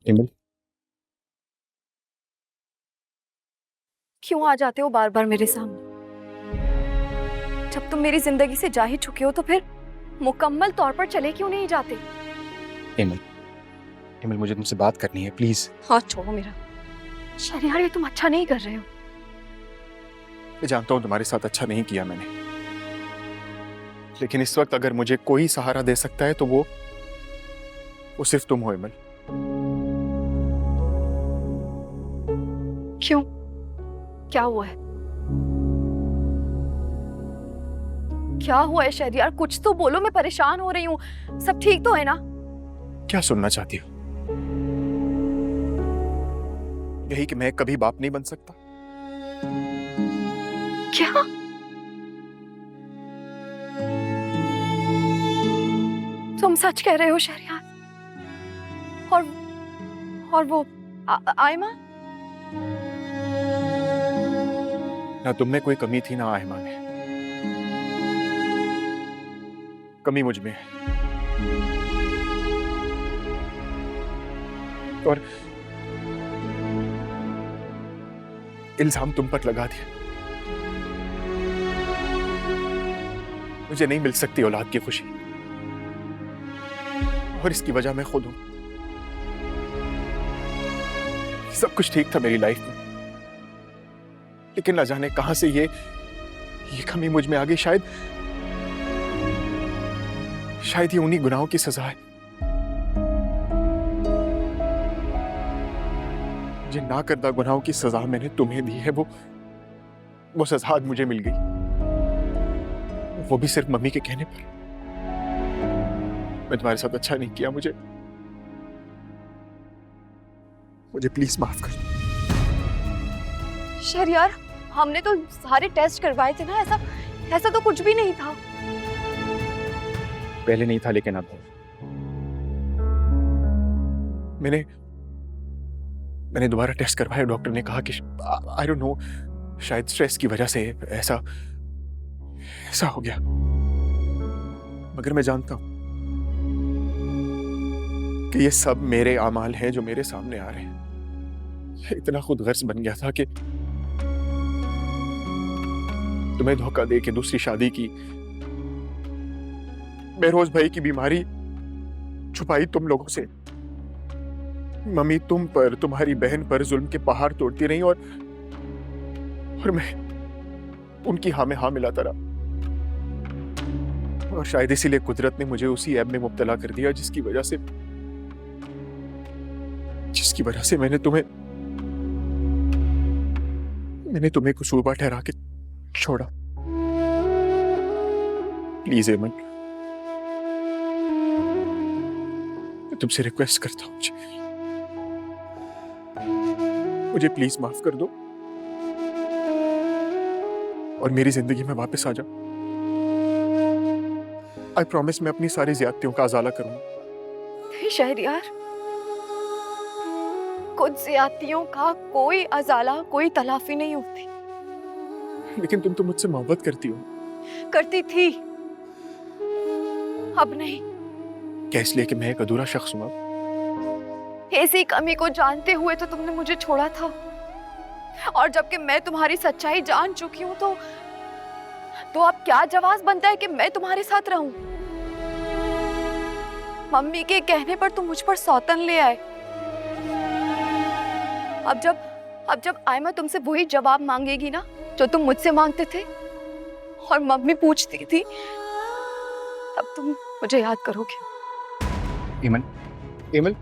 Email, क्यों आ जाते हो बार बार मेरे सामने? जब तुम मेरी जिंदगी से जा ही चुके हो तो फिर मुकम्मल तौर पर चले क्यों नहीं जाते? इमल, इमल मुझे तुमसे बात करनी है, प्लीज। हाथ छोड़ो मेरा। शहरयार, ये तुम अच्छा नहीं कर रहे हो। मैं जानता हूँ तुम्हारे साथ अच्छा नहीं किया मैंने, लेकिन इस वक्त अगर मुझे कोई सहारा दे सकता है तो वो सिर्फ तुम हो इमल। क्यों? क्या हुआ है? क्या हुआ है शहरयार? कुछ तो बोलो, मैं परेशान हो रही हूँ। सब ठीक तो है ना? क्या सुनना चाहती हो? यही कि मैं कभी बाप नहीं बन सकता? क्या? तुम सच कह रहे हो शहरयार? और वो आयमा? ना तुम में कोई कमी थी ना आयमा में। कमी मुझ में है। और इल्जाम तुम पर लगा दिया। मुझे नहीं मिल सकती औलाद की खुशी, और इसकी वजह मैं खुद हूं। सब कुछ ठीक था मेरी लाइफ में, लेकिन न जाने कहां से ये कमी मुझ में आ गई। शायद ये उन्हीं गुनाहों की सजा है जिन ना करदा गुनाहों की सजा मैंने तुम्हें दी है। वो सजा आज मुझे मिल गई, वो भी सिर्फ मम्मी के कहने पर। मैं तुम्हारे साथ अच्छा नहीं किया, मुझे प्लीज माफ कर दो। शहरयार, हमने तो सारे टेस्ट करवाए थे ना। ऐसा तो कुछ भी नहीं था। पहले नहीं था, लेकिन अब मैंने दोबारा टेस्ट करवाया। डॉक्टर ने कहा कि आई डोंट नो, शायद स्ट्रेस की वजह से ऐसा हो गया। मगर मैं जानता हूं कि ये सब मेरे आमाल हैं जो मेरे सामने आ रहे हैं। इतना खुदगर्ज बन गया था कि तुम्हें धोखा दे के दूसरी शादी की, बेरोज भाई की बीमारी छुपाई तुम लोगों से। मम्मी तुम पर, तुम्हारी बहन पर जुल्म के पहाड़ तोड़ती रही, और मैं उनकी हाँ में हाँ मिलाता रहा। और शायद इसीलिए कुदरत ने मुझे उसी ऐब में मुब्तला कर दिया जिसकी वजह से मैंने तुम्हें कसूरवार ठहरा के छोड़ा। प्लीज एमन, मैं तुमसे रिक्वेस्ट करता हूं, मुझे प्लीज माफ कर दो और मेरी जिंदगी में वापस आ जाओ। आई प्रॉमिस मैं अपनी सारी ज्यादतियों का अजाला करूंगा। नहीं शहरयार, कुछ ज्यादतियों का कोई अजाला, कोई तलाफी नहीं होती। लेकिन तुम तो मुझसे मोहब्बत करती हो। करती थी, अब नहीं। क्या इसलिए कि मैं एक अधूरा शख्स हूं? ऐसी कमी को जानते हुए तो तुमने मुझे छोड़ा था, और जबकि मैं तुम्हारी सच्चाई जान चुकी हूं तो अब क्या जवाब बनता है कि मैं तुम्हारे साथ रहूं? मम्मी के कहने पर तुम मुझ पर सौतन ले आए। अब जब आयमा तुमसे वही जवाब मांगेगी ना जो तुम मुझसे मांगते थे और मम्मी पूछती थी, तब तुम मुझे याद करोगे। इमन, इमन,